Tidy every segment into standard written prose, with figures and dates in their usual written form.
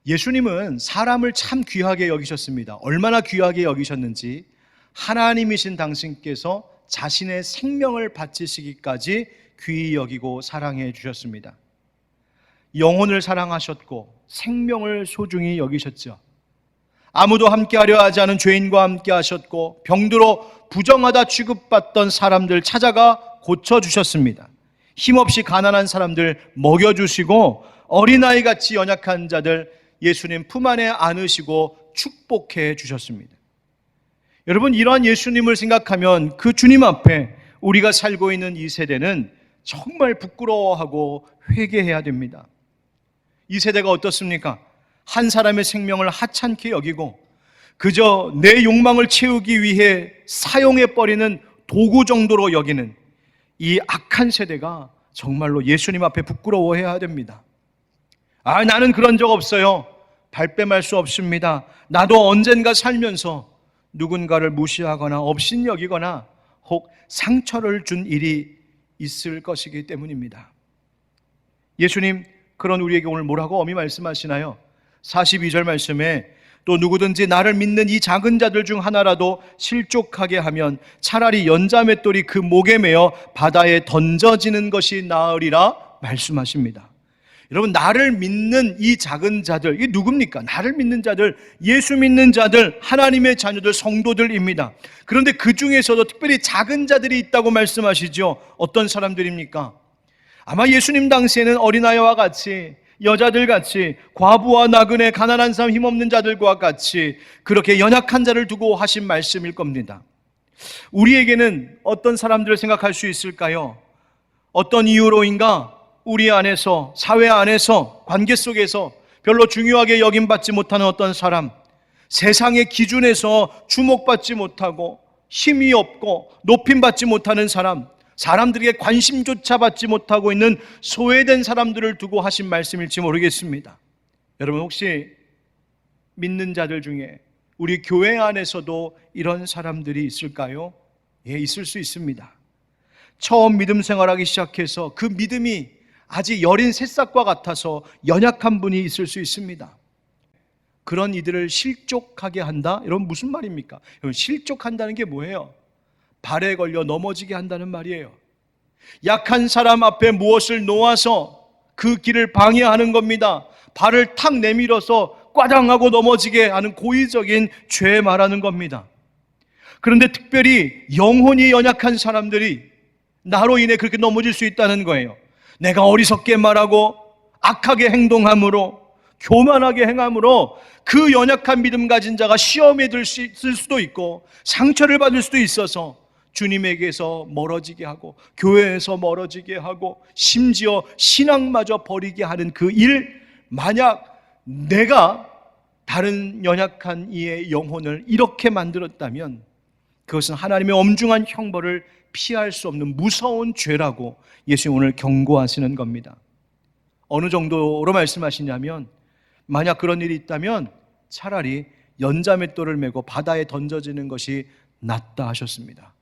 예수님은 사람을 참 귀하게 여기셨습니다. 얼마나 귀하게 여기셨는지 하나님이신 당신께서 자신의 생명을 바치시기까지 귀히 여기고 사랑해 주셨습니다. 영혼을 사랑하셨고 생명을 소중히 여기셨죠. 아무도 함께하려 하지 않은 죄인과 함께 하셨고 병들어 부정하다 취급받던 사람들 찾아가 고쳐주셨습니다. 힘없이 가난한 사람들 먹여주시고 어린아이같이 연약한 자들 예수님 품 안에 안으시고 축복해 주셨습니다. 여러분, 이러한 예수님을 생각하면 그 주님 앞에 우리가 살고 있는 이 세대는 정말 부끄러워하고 회개해야 됩니다. 이 세대가 어떻습니까? 한 사람의 생명을 하찮게 여기고 그저 내 욕망을 채우기 위해 사용해버리는 도구 정도로 여기는 이 악한 세대가 정말로 예수님 앞에 부끄러워해야 됩니다. 나는 그런 적 없어요. 발뺌할 수 없습니다. 나도 언젠가 살면서 누군가를 무시하거나 업신여기거나 혹 상처를 준 일이 있을 것이기 때문입니다. 예수님 그런 우리에게 오늘 뭐라고 엄히 말씀하시나요? 42절 말씀에 또 누구든지 나를 믿는 이 작은 자들 중 하나라도 실족하게 하면 차라리 연자맷돌이 그 목에 매어 바다에 던져지는 것이 나으리라 말씀하십니다. 여러분, 나를 믿는 이 작은 자들, 이게 누굽니까? 나를 믿는 자들, 예수 믿는 자들, 하나님의 자녀들, 성도들입니다. 그런데 그 중에서도 특별히 작은 자들이 있다고 말씀하시죠. 어떤 사람들입니까? 아마 예수님 당시에는 어린아이와 같이, 여자들 같이, 과부와 나그네, 가난한 사람, 힘없는 자들과 같이 그렇게 연약한 자를 두고 하신 말씀일 겁니다. 우리에게는 어떤 사람들을 생각할 수 있을까요? 어떤 이유로인가? 우리 안에서, 사회 안에서, 관계 속에서 별로 중요하게 여김받지 못하는 어떤 사람, 세상의 기준에서 주목받지 못하고 힘이 없고 높임받지 못하는 사람, 사람들에게 관심조차 받지 못하고 있는 소외된 사람들을 두고 하신 말씀일지 모르겠습니다. 여러분, 혹시 믿는 자들 중에 우리 교회 안에서도 이런 사람들이 있을까요? 예, 있을 수 있습니다. 처음 믿음 생활하기 시작해서 그 믿음이 아직 여린 새싹과 같아서 연약한 분이 있을 수 있습니다. 그런 이들을 실족하게 한다? 여러분, 무슨 말입니까? 여러분, 실족한다는 게 뭐예요? 발에 걸려 넘어지게 한다는 말이에요. 약한 사람 앞에 무엇을 놓아서 그 길을 방해하는 겁니다. 발을 탁 내밀어서 꽈당하고 넘어지게 하는 고의적인 죄 말하는 겁니다. 그런데 특별히 영혼이 연약한 사람들이 나로 인해 그렇게 넘어질 수 있다는 거예요. 내가 어리석게 말하고 악하게 행동함으로, 교만하게 행함으로 그 연약한 믿음 가진 자가 시험에 들 수도 있고 상처를 받을 수도 있어서 주님에게서 멀어지게 하고 교회에서 멀어지게 하고 심지어 신앙마저 버리게 하는 그 일, 만약 내가 다른 연약한 이의 영혼을 이렇게 만들었다면 그것은 하나님의 엄중한 형벌을 피할 수 없는 무서운 죄라고 예수님 오늘 경고하시는 겁니다. 어느 정도로 말씀하시냐면, 만약 그런 일이 있다면 차라리 연자맷돌을 메고 바다에 던져지는 것이 낫다 하셨습니다.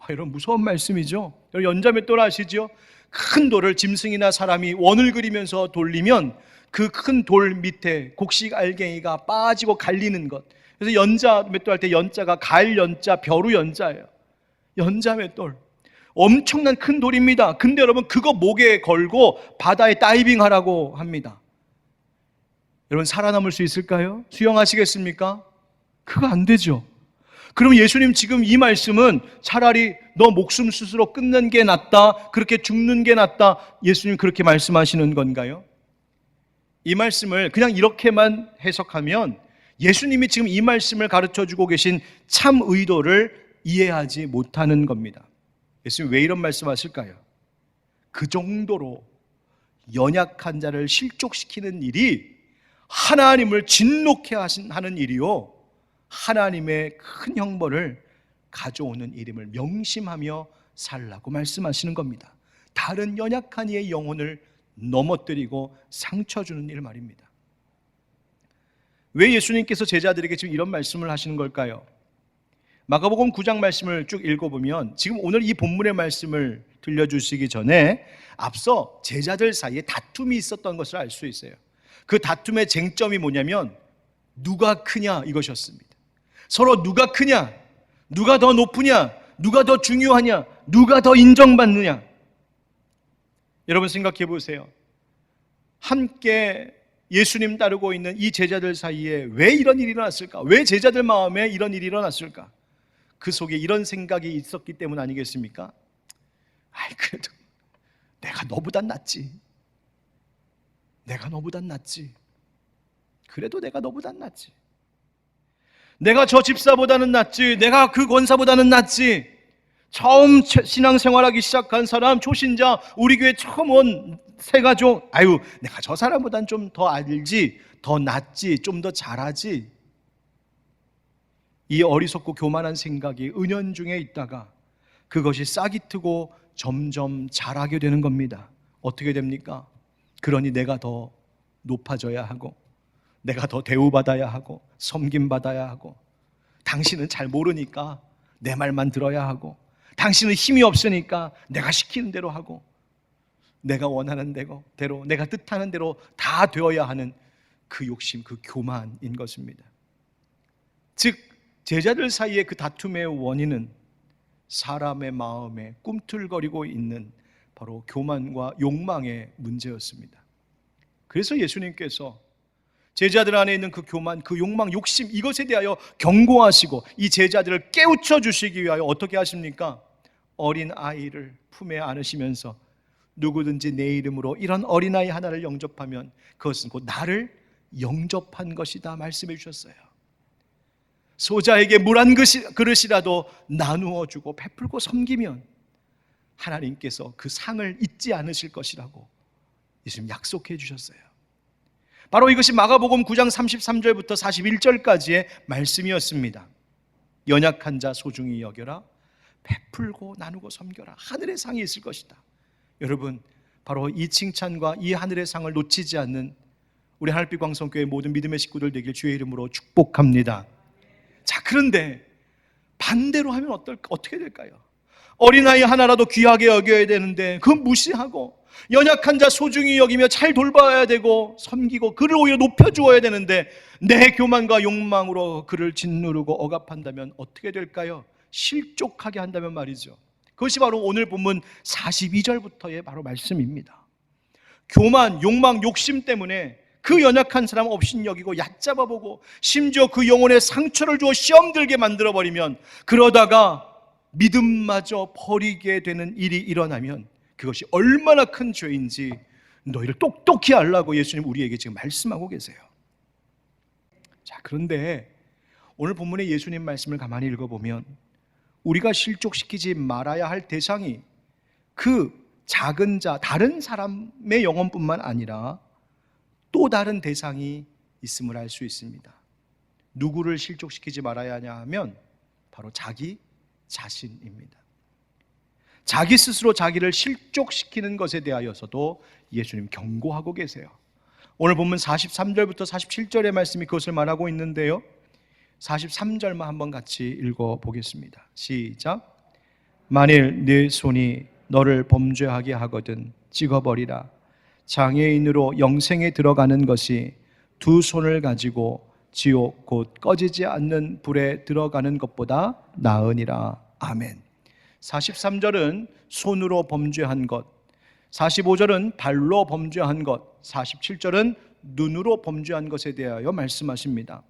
이런 무서운 말씀이죠. 연자맷돌 아시죠? 큰 돌을 짐승이나 사람이 원을 그리면서 돌리면 그 큰 돌 밑에 곡식 알갱이가 빠지고 갈리는 것. 그래서 연자맷돌 할 때 연자가 갈 연자, 벼루 연자예요. 연자맷돌. 엄청난 큰 돌입니다. 근데 여러분, 그거 목에 걸고 바다에 다이빙 하라고 합니다. 여러분, 살아남을 수 있을까요? 수영하시겠습니까? 그거 안 되죠. 그럼 예수님 지금 이 말씀은 차라리 너 목숨 스스로 끊는 게 낫다, 그렇게 죽는 게 낫다, 예수님 그렇게 말씀하시는 건가요? 이 말씀을 그냥 이렇게만 해석하면 예수님이 지금 이 말씀을 가르쳐주고 계신 참 의도를 이해하지 못하는 겁니다. 예수님 왜 이런 말씀하실까요? 그 정도로 연약한 자를 실족시키는 일이 하나님을 진노케 하는 일이요, 하나님의 큰 형벌을 가져오는 일임을 명심하며 살라고 말씀하시는 겁니다. 다른 연약한 이의 영혼을 넘어뜨리고 상처 주는 일 말입니다. 왜 예수님께서 제자들에게 지금 이런 말씀을 하시는 걸까요? 마가복음 9장 말씀을 쭉 읽어보면 지금 오늘 이 본문의 말씀을 들려주시기 전에 앞서 제자들 사이에 다툼이 있었던 것을 알 수 있어요. 그 다툼의 쟁점이 뭐냐면 누가 크냐 이것이었습니다. 서로 누가 크냐, 누가 더 높으냐, 누가 더 중요하냐, 누가 더 인정받느냐. 여러분 생각해 보세요. 함께 예수님 따르고 있는 이 제자들 사이에 왜 이런 일이 일어났을까? 왜 제자들 마음에 이런 일이 일어났을까? 그 속에 이런 생각이 있었기 때문 아니겠습니까? 그래도 내가 너보단 낫지. 내가 너보단 낫지. 그래도 내가 너보단 낫지. 내가 저 집사보다는 낫지. 내가 그 권사보다는 낫지. 처음 신앙생활하기 시작한 사람, 초신자, 우리 교회 처음 온 새가족, 내가 저 사람보단 좀 더 알지, 더 낫지, 좀 더 잘하지. 이 어리석고 교만한 생각이 은연중에 있다가 그것이 싹이 트고 점점 자라게 되는 겁니다. 어떻게 됩니까? 그러니 내가 더 높아져야 하고, 내가 더 대우받아야 하고, 섬김받아야 하고, 당신은 잘 모르니까 내 말만 들어야 하고, 당신은 힘이 없으니까 내가 시키는 대로 하고, 내가 원하는 대로, 내가 뜻하는 대로 다 되어야 하는 그 욕심, 그 교만인 것입니다. 즉 제자들 사이의 그 다툼의 원인은 사람의 마음에 꿈틀거리고 있는 바로 교만과 욕망의 문제였습니다. 그래서 예수님께서 제자들 안에 있는 그 교만, 그 욕망, 욕심, 이것에 대하여 경고하시고 이 제자들을 깨우쳐 주시기 위하여 어떻게 하십니까? 어린 아이를 품에 안으시면서 누구든지 내 이름으로 이런 어린아이 하나를 영접하면 그것은 곧 나를 영접한 것이다 말씀해 주셨어요. 소자에게 물 한 그릇이라도 나누어 주고 베풀고 섬기면 하나님께서 그 상을 잊지 않으실 것이라고 예수님 약속해 주셨어요. 바로 이것이 마가복음 9장 33절부터 41절까지의 말씀이었습니다. 연약한 자 소중히 여겨라, 베풀고 나누고 섬겨라, 하늘의 상이 있을 것이다. 여러분, 바로 이 칭찬과 이 하늘의 상을 놓치지 않는 우리 하늘빛 광성교회 모든 믿음의 식구들 되길 주의 이름으로 축복합니다. 자, 그런데 반대로 하면 어떻게 될까요? 어린아이 하나라도 귀하게 여겨야 되는데 그건 무시하고, 연약한 자 소중히 여기며 잘 돌봐야 되고 섬기고 그를 오히려 높여주어야 되는데 내 교만과 욕망으로 그를 짓누르고 억압한다면 어떻게 될까요? 실족하게 한다면 말이죠. 그것이 바로 오늘 본문 42절부터의 바로 말씀입니다. 교만, 욕망, 욕심 때문에 그 연약한 사람 없인 여기고 얕잡아보고 심지어 그 영혼에 상처를 주어 시험 들게 만들어버리면, 그러다가 믿음마저 버리게 되는 일이 일어나면 그것이 얼마나 큰 죄인지 너희를 똑똑히 알라고 예수님 우리에게 지금 말씀하고 계세요. 자, 그런데 오늘 본문의 예수님 말씀을 가만히 읽어보면 우리가 실족시키지 말아야 할 대상이 그 작은 자, 다른 사람의 영혼뿐만 아니라 또 다른 대상이 있음을 알 수 있습니다. 누구를 실족시키지 말아야 하냐 하면 바로 자기 자신입니다. 자기 스스로 자기를 실족시키는 것에 대하여서도 예수님 경고하고 계세요. 오늘 본문 43절부터 47절의 말씀이 그것을 말하고 있는데요, 43절만 한번 같이 읽어보겠습니다. 시작. 만일 네 손이 너를 범죄하게 하거든 찍어버리라. 장애인으로 영생에 들어가는 것이 두 손을 가지고 지옥 곧 꺼지지 않는 불에 들어가는 것보다 나으니라. 아멘. 43절은 손으로 범죄한 것, 45절은 발로 범죄한 것, 47절은 눈으로 범죄한 것에 대하여 말씀하십니다.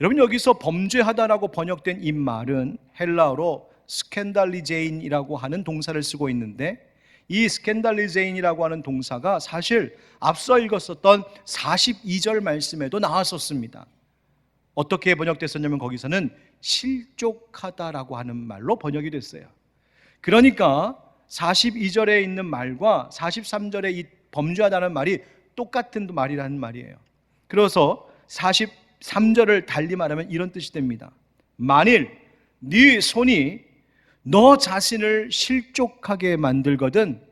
여러분, 여기서 범죄하다라고 번역된 이 말은 헬라어로 스캔달리제인이라고 하는 동사를 쓰고 있는데, 이 스캔달리제인이라고 하는 동사가 사실 앞서 읽었었던 42절 말씀에도 나왔었습니다. 어떻게 번역됐었냐면 거기서는 실족하다라고 하는 말로 번역이 됐어요. 그러니까 42절에 있는 말과 43절에 이 범죄하다는 말이 똑같은 말이라는 말이에요. 그래서 43절을 달리 말하면 이런 뜻이 됩니다. 만일 네 손이 너 자신을 실족하게 만들거든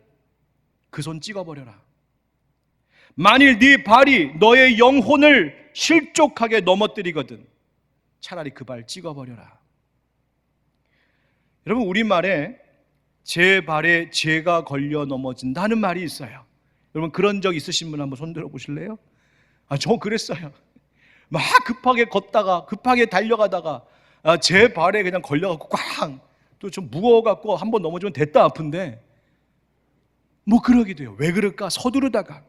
그 손 찍어버려라. 만일 네 발이 너의 영혼을 실족하게 넘어뜨리거든 차라리 그 발 찍어버려라. 여러분, 우리말에 제 발에 죄가 걸려 넘어진다는 말이 있어요. 여러분, 그런 적 있으신 분 한번 손 들어 보실래요? 저 그랬어요. 막 급하게 걷다가 급하게 달려가다가 제 발에 그냥 걸려갖고 꽝, 또 좀 무거워갖고 한번 넘어지면 됐다 아픈데 뭐 그러게 돼요. 왜 그럴까? 서두르다가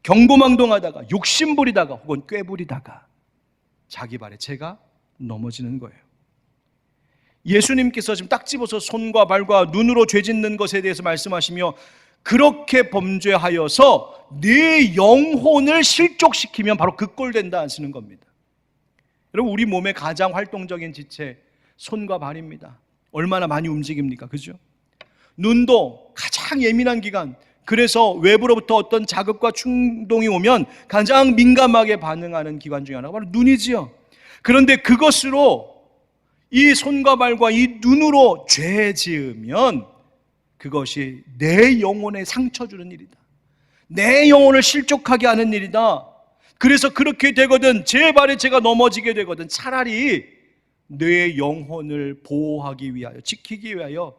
경고망동하다가 욕심부리다가 혹은 꾀부리다가 자기 발에 채가 넘어지는 거예요. 예수님께서 지금 딱 집어서 손과 발과 눈으로 죄 짓는 것에 대해서 말씀하시며 그렇게 범죄하여서 네 영혼을 실족시키면 바로 그 꼴 된다 하시는 겁니다. 여러분, 우리 몸의 가장 활동적인 지체 손과 발입니다. 얼마나 많이 움직입니까? 그죠? 눈도 가장 예민한 기관, 그래서 외부로부터 어떤 자극과 충동이 오면 가장 민감하게 반응하는 기관 중에 하나가 바로 눈이지요. 그런데 그것으로 이 손과 발과 이 눈으로 죄 지으면 그것이 내 영혼에 상처 주는 일이다. 내 영혼을 실족하게 하는 일이다. 그래서 그렇게 되거든 제 발에 제가 넘어지게 되거든 차라리 내 영혼을 보호하기 위하여, 지키기 위하여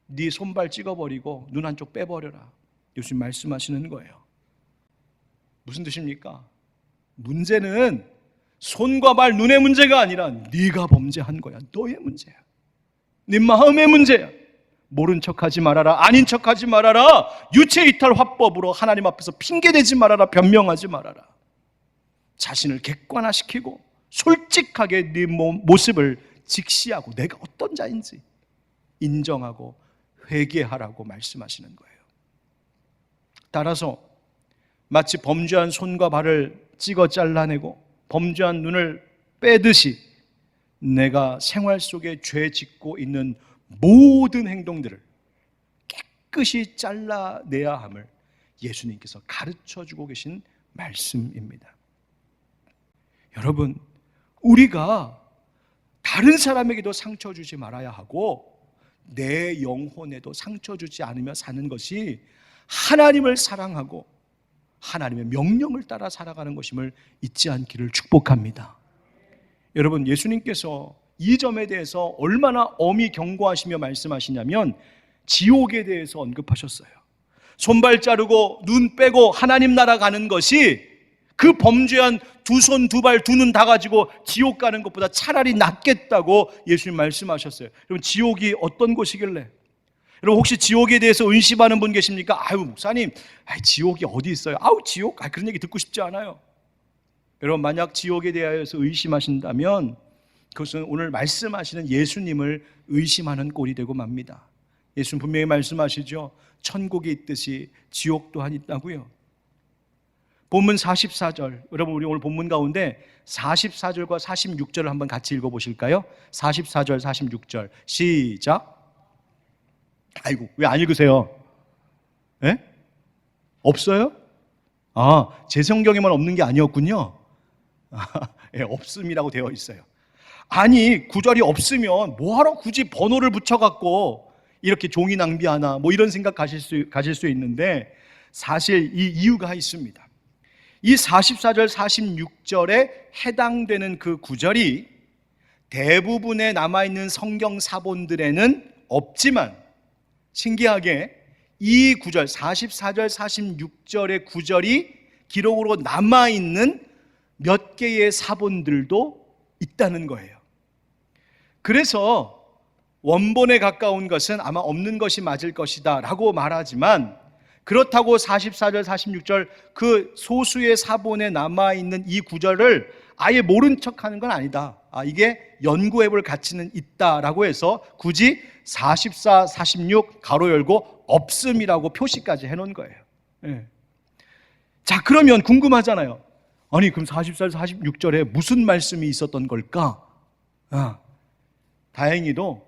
네 손발 찍어버리고 눈 한쪽 빼버려라. 예수님 말씀하시는 거예요. 무슨 뜻입니까? 문제는 손과 발, 눈의 문제가 아니라 네가 범죄한 거야. 너의 문제야. 네 마음의 문제야. 모른 척하지 말아라. 아닌 척하지 말아라. 유체이탈 화법으로 하나님 앞에서 핑계대지 말아라. 변명하지 말아라. 자신을 객관화시키고 솔직하게 네 모습을 직시하고 내가 어떤 자인지 인정하고 회개하라고 말씀하시는 거예요. 따라서 마치 범죄한 손과 발을 찍어 잘라내고 범죄한 눈을 빼듯이 내가 생활 속에 죄 짓고 있는 모든 행동들을 깨끗이 잘라내야 함을 예수님께서 가르쳐주고 계신 말씀입니다. 여러분, 우리가 다른 사람에게도 상처 주지 말아야 하고 내 영혼에도 상처 주지 않으며 사는 것이 하나님을 사랑하고 하나님의 명령을 따라 살아가는 것임을 잊지 않기를 축복합니다. 여러분, 예수님께서 이 점에 대해서 얼마나 엄히 경고하시며 말씀하시냐면 지옥에 대해서 언급하셨어요. 손발 자르고 눈 빼고 하나님 나라 가는 것이 그 범죄한 두 손, 두 발, 두 눈 다 가지고 지옥 가는 것보다 차라리 낫겠다고 예수님 말씀하셨어요. 여러분, 지옥이 어떤 곳이길래? 여러분, 혹시 지옥에 대해서 의심하는 분 계십니까? 아유, 목사님, 지옥이 어디 있어요? 지옥? 그런 얘기 듣고 싶지 않아요. 여러분, 만약 지옥에 대하여서 의심하신다면 그것은 오늘 말씀하시는 예수님을 의심하는 꼴이 되고 맙니다. 예수님 분명히 말씀하시죠. 천국이 있듯이 지옥 또한 있다고요. 본문 44절, 여러분 우리 오늘 본문 가운데 44절과 46절을 한번 같이 읽어보실까요? 44절, 46절 시작. 아이고, 왜 안 읽으세요? 예? 없어요? 제 성경에만 없는 게 아니었군요. 예, 없음이라고 되어 있어요. 아니, 구절이 없으면 뭐하러 굳이 번호를 붙여갖고 이렇게 종이 낭비하나 뭐 이런 생각 가질 수 있는데 사실 이 이유가 있습니다. 이 44절, 46절에 해당되는 그 구절이 대부분의 남아있는 성경 사본들에는 없지만 신기하게 이 구절 44절, 46절의 구절이 기록으로 남아있는 몇 개의 사본들도 있다는 거예요. 그래서 원본에 가까운 것은 아마 없는 것이 맞을 것이다 라고 말하지만 그렇다고 44절, 46절 그 소수의 사본에 남아있는 이 구절을 아예 모른 척하는 건 아니다. 이게 연구해볼 가치는 있다라고 해서 굳이 44, 46 가로 열고 없음이라고 표시까지 해놓은 거예요. 예. 자, 그러면 궁금하잖아요. 아니, 그럼 44, 46절에 무슨 말씀이 있었던 걸까? 다행히도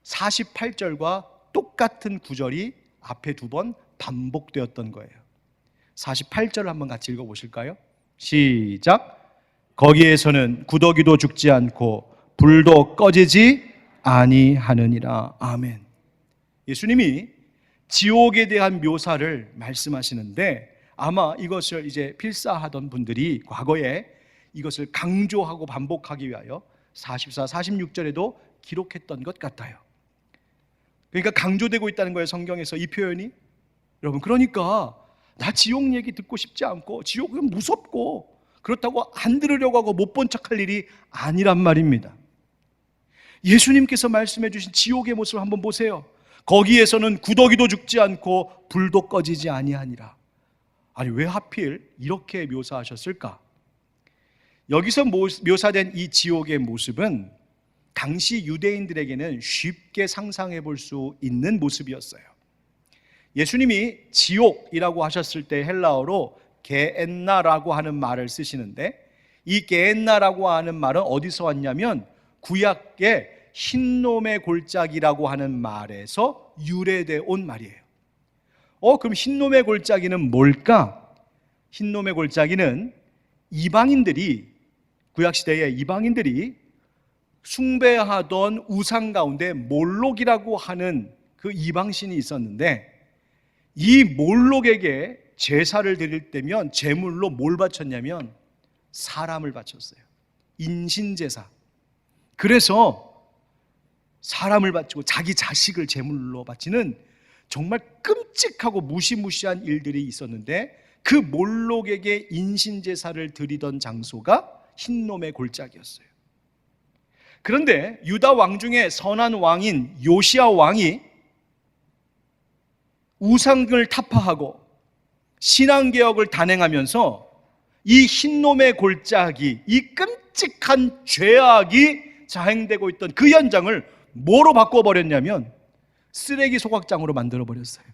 48절과 똑같은 구절이 앞에 두 번 반복되었던 거예요. 48절을 한번 같이 읽어보실까요? 시작. 거기에서는 구더기도 죽지 않고 불도 꺼지지 아니하느니라. 아멘. 예수님이 지옥에 대한 묘사를 말씀하시는데 아마 이것을 이제 필사하던 분들이 과거에 이것을 강조하고 반복하기 위하여 44, 46절에도 기록했던 것 같아요. 그러니까 강조되고 있다는 거예요, 성경에서 이 표현이. 여러분, 그러니까 나 지옥 얘기 듣고 싶지 않고 지옥은 무섭고 그렇다고 안 들으려고 하고 못 본 척할 일이 아니란 말입니다. 예수님께서 말씀해 주신 지옥의 모습을 한번 보세요. 거기에서는 구더기도 죽지 않고 불도 꺼지지 아니하니라. 아니, 왜 하필 이렇게 묘사하셨을까? 여기서 묘사된 이 지옥의 모습은 당시 유대인들에게는 쉽게 상상해 볼 수 있는 모습이었어요. 예수님이 지옥이라고 하셨을 때 헬라어로 게엔나라고 하는 말을 쓰시는데, 이 게엔나라고 하는 말은 어디서 왔냐면 구약의 흰놈의 골짜기라고 하는 말에서 유래되어 온 말이에요. 그럼 흰놈의 골짜기는 뭘까? 흰놈의 골짜기는 구약시대의 이방인들이 숭배하던 우상 가운데 몰록이라고 하는 그 이방신이 있었는데, 이 몰록에게 제사를 드릴 때면 제물로 뭘 바쳤냐면 사람을 바쳤어요. 인신제사. 그래서 사람을 바치고 자기 자식을 제물로 바치는 정말 끔찍하고 무시무시한 일들이 있었는데, 그 몰록에게 인신제사를 드리던 장소가 흰놈의 골짜기였어요. 그런데 유다 왕 중에 선한 왕인 요시야 왕이 우상을 타파하고 신앙개혁을 단행하면서 이 흰놈의 골짜기, 이 끔찍한 죄악이 자행되고 있던 그 현장을 뭐로 바꿔버렸냐면 쓰레기 소각장으로 만들어버렸어요.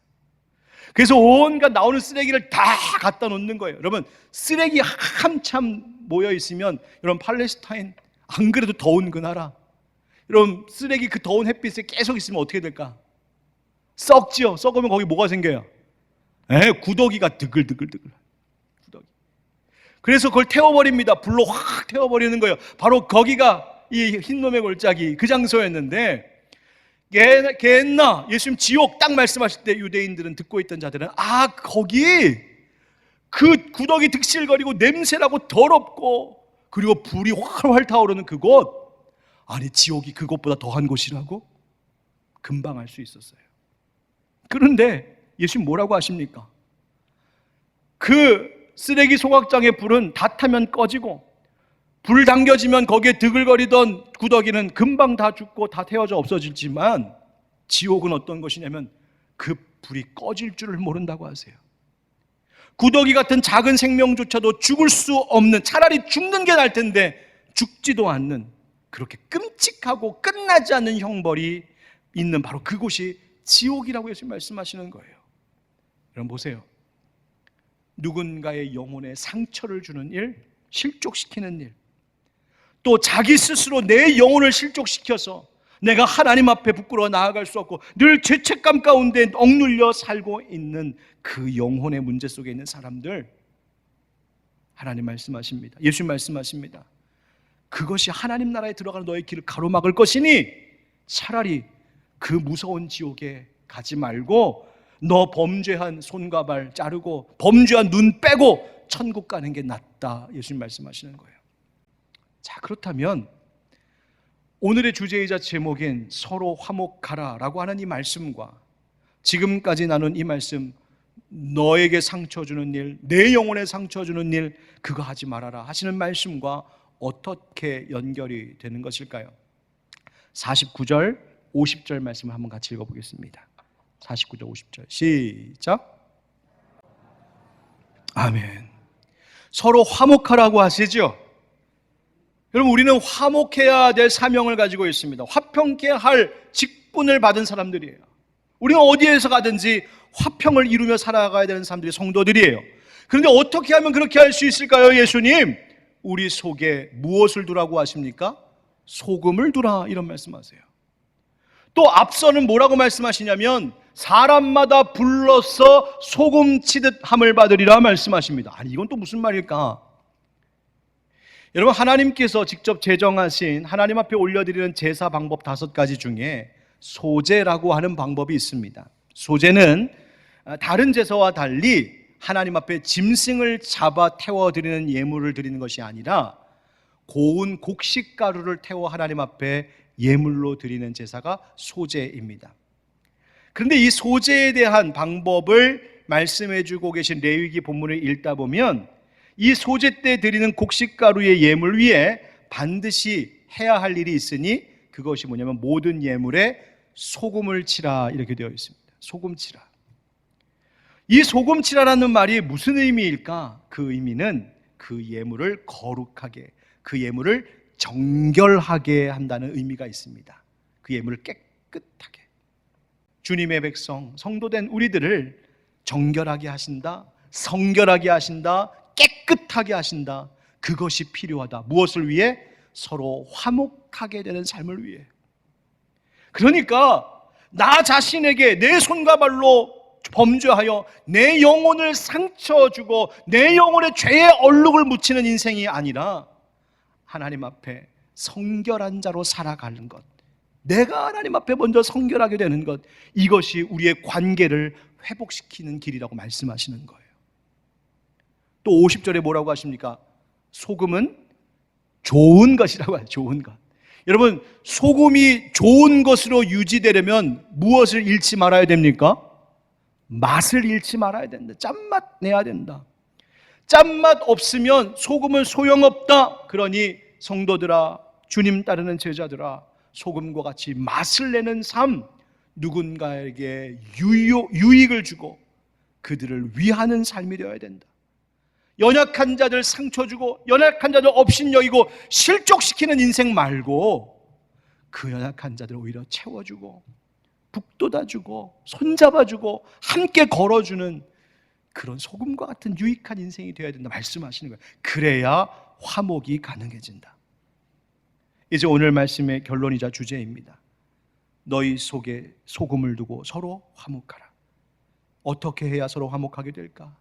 그래서 온갖 나오는 쓰레기를 다 갖다 놓는 거예요. 여러분, 쓰레기 한참 모여있으면, 여러분 팔레스타인 안 그래도 더운 그 나라, 여러분 쓰레기 그 더운 햇빛에 계속 있으면 어떻게 될까? 썩지요. 썩으면 거기 뭐가 생겨요? 구더기가 드글드글드글. 구더기. 그래서 그걸 태워버립니다. 불로 확 태워버리는 거예요. 바로 거기가 이 흰놈의 골짜기 그 장소였는데, 게엔나, 예수님 지옥 딱 말씀하실 때 유대인들은, 듣고 있던 자들은, 거기 그 구더기 득실거리고 냄새나고 더럽고 그리고 불이 활활 타오르는 그곳, 아니 지옥이 그곳보다 더한 곳이라고? 금방 알 수 있었어요. 그런데 예수님 뭐라고 하십니까? 그 쓰레기 소각장의 불은 다 타면 꺼지고 불 당겨지면 거기에 드글거리던 구더기는 금방 다 죽고 다 태워져 없어지지만, 지옥은 어떤 것이냐면 그 불이 꺼질 줄을 모른다고 하세요. 구더기 같은 작은 생명조차도 죽을 수 없는, 차라리 죽는 게 나을 텐데 죽지도 않는, 그렇게 끔찍하고 끝나지 않는 형벌이 있는 바로 그곳이 지옥이라고 예수님 말씀하시는 거예요. 여러분 보세요. 누군가의 영혼에 상처를 주는 일, 실족시키는 일, 또 자기 스스로 내 영혼을 실족시켜서 내가 하나님 앞에 부끄러워 나아갈 수 없고 늘 죄책감 가운데 억눌려 살고 있는 그 영혼의 문제 속에 있는 사람들, 하나님 말씀하십니다. 예수님 말씀하십니다. 그것이 하나님 나라에 들어가는 너의 길을 가로막을 것이니 차라리 그 무서운 지옥에 가지 말고 너 범죄한 손과 발 자르고 범죄한 눈 빼고 천국 가는 게 낫다, 예수님 말씀하시는 거예요. 자, 그렇다면 오늘의 주제이자 제목인 서로 화목하라 라고 하는 이 말씀과 지금까지 나눈 이 말씀, 너에게 상처 주는 일, 내 영혼에 상처 주는 일 그거 하지 말아라 하시는 말씀과 어떻게 연결이 되는 것일까요? 49절 50절 말씀을 한번 같이 읽어보겠습니다. 49절 50절 시작. 아멘. 서로 화목하라고 하시죠. 여러분, 우리는 화목해야 될 사명을 가지고 있습니다. 화평케 할 직분을 받은 사람들이에요. 우리는 어디에서 가든지 화평을 이루며 살아가야 되는 사람들이 성도들이에요. 그런데 어떻게 하면 그렇게 할 수 있을까요? 예수님, 우리 속에 무엇을 두라고 하십니까? 소금을 두라, 이런 말씀하세요. 또 앞서는 뭐라고 말씀하시냐면 사람마다 불러서 소금 치듯 함을 받으리라 말씀하십니다. 아니, 이건 또 무슨 말일까? 여러분, 하나님께서 직접 제정하신 하나님 앞에 올려드리는 제사 방법 5가지 중에 소제라고 하는 방법이 있습니다. 소제는 다른 제사와 달리 하나님 앞에 짐승을 잡아 태워드리는 예물을 드리는 것이 아니라 고운 곡식가루를 태워 하나님 앞에 예물로 드리는 제사가 소제입니다. 그런데 이 소제에 대한 방법을 말씀해주고 계신 레위기 본문을 읽다 보면 이 소제 때 드리는 곡식가루의 예물 위에 반드시 해야 할 일이 있으니 그것이 뭐냐면 모든 예물에 소금을 치라 이렇게 되어 있습니다. 소금 치라. 이 소금 치라라는 말이 무슨 의미일까? 그 의미는 그 예물을 거룩하게, 그 예물을 정결하게 한다는 의미가 있습니다. 그 예물을 깨끗하게. 주님의 백성, 성도된 우리들을 정결하게 하신다, 성결하게 하신다, 깨끗하게 하신다. 그것이 필요하다. 무엇을 위해? 서로 화목하게 되는 삶을 위해. 그러니까 나 자신에게 내 손과 발로 범죄하여 내 영혼을 상처주고 내 영혼의 죄의 얼룩을 묻히는 인생이 아니라 하나님 앞에 성결한 자로 살아가는 것, 내가 하나님 앞에 먼저 성결하게 되는 것, 이것이 우리의 관계를 회복시키는 길이라고 말씀하시는 거예요. 또 50절에 뭐라고 하십니까? 소금은 좋은 것이라고 해요. 좋은 것. 여러분, 소금이 좋은 것으로 유지되려면 무엇을 잃지 말아야 됩니까? 맛을 잃지 말아야 된다. 짠맛 내야 된다. 짠맛 없으면 소금은 소용없다. 그러니 성도들아, 주님 따르는 제자들아, 소금과 같이 맛을 내는 삶, 누군가에게 유익을 주고 그들을 위하는 삶이 되어야 된다. 연약한 자들 상처 주고 연약한 자들 업신여기고 실족시키는 인생 말고 그 연약한 자들 오히려 채워주고 북돋아주고 손잡아주고 함께 걸어주는 그런 소금과 같은 유익한 인생이 되어야 된다 말씀하시는 거예요. 그래야 화목이 가능해진다. 이제 오늘 말씀의 결론이자 주제입니다. 너희 속에 소금을 두고 서로 화목하라. 어떻게 해야 서로 화목하게 될까?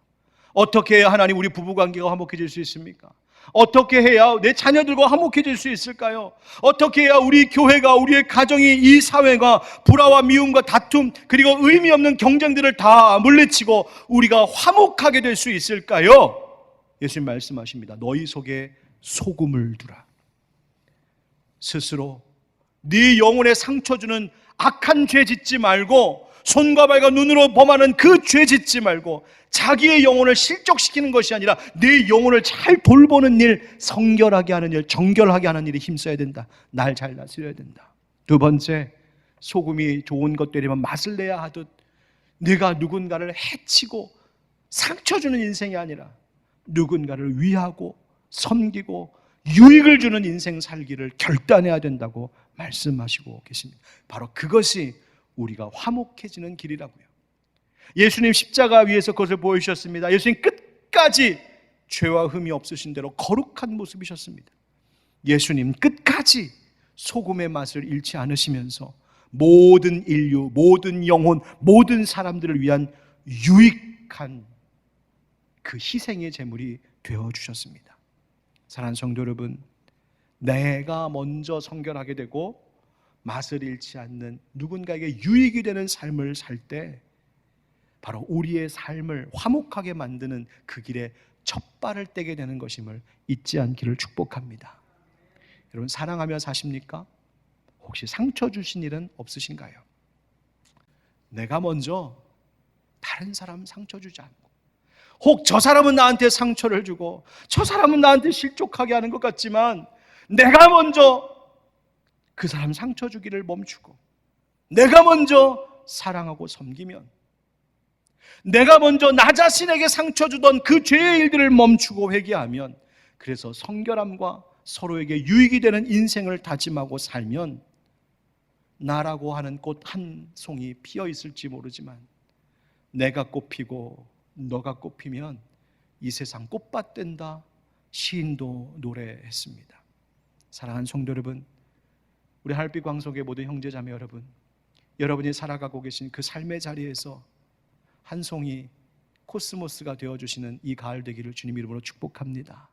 어떻게 해야 하나님 우리 부부관계가 화목해질 수 있습니까? 어떻게 해야 내 자녀들과 화목해질 수 있을까요? 어떻게 해야 우리 교회가, 우리의 가정이, 이 사회가 불화와 미움과 다툼 그리고 의미 없는 경쟁들을 다 물리치고 우리가 화목하게 될 수 있을까요? 예수님 말씀하십니다. 너희 속에 소금을 두라. 스스로 네 영혼에 상처 주는 악한 죄 짓지 말고, 손과 발과 눈으로 범하는 그 죄 짓지 말고 자기의 영혼을 실족시키는 것이 아니라 내 영혼을 잘 돌보는 일, 성결하게 하는 일, 정결하게 하는 일에 힘써야 된다. 날 잘 다스려야 된다. 두 번째, 소금이 좋은 것 되려면 맛을 내야 하듯 내가 누군가를 해치고 상처 주는 인생이 아니라 누군가를 위하고 섬기고 유익을 주는 인생 살기를 결단해야 된다고 말씀하시고 계십니다. 바로 그것이 우리가 화목해지는 길이라고요. 예수님 십자가 위에서 그것을 보여주셨습니다. 예수님 끝까지 죄와 흠이 없으신 대로 거룩한 모습이셨습니다. 예수님 끝까지 소금의 맛을 잃지 않으시면서 모든 인류, 모든 영혼, 모든 사람들을 위한 유익한 그 희생의 제물이 되어주셨습니다. 사랑하는 성도 여러분, 내가 먼저 성결하게 되고 맛을 잃지 않는 누군가에게 유익이 되는 삶을 살 때 바로 우리의 삶을 화목하게 만드는 그 길에 첫 발을 떼게 되는 것임을 잊지 않기를 축복합니다. 여러분, 사랑하며 사십니까? 혹시 상처 주신 일은 없으신가요? 내가 먼저 다른 사람 상처 주지 않고, 혹 저 사람은 나한테 상처를 주고 저 사람은 나한테 실족하게 하는 것 같지만 내가 먼저 그 사람 상처 주기를 멈추고 내가 먼저 사랑하고 섬기면, 내가 먼저 나 자신에게 상처 주던 그 죄의 일들을 멈추고 회개하면, 그래서 성결함과 서로에게 유익이 되는 인생을 다짐하고 살면 나라고 하는 꽃 한 송이 피어 있을지 모르지만 내가 꽃피고 너가 꽃피면 이 세상 꽃밭 된다 시인도 노래했습니다. 사랑하는 성도 여러분, 우리 하늘빛 광석의 모든 형제자매 여러분, 여러분이 살아가고 계신 그 삶의 자리에서 한 송이 코스모스가 되어주시는 이 가을 되기를 주님 이름으로 축복합니다.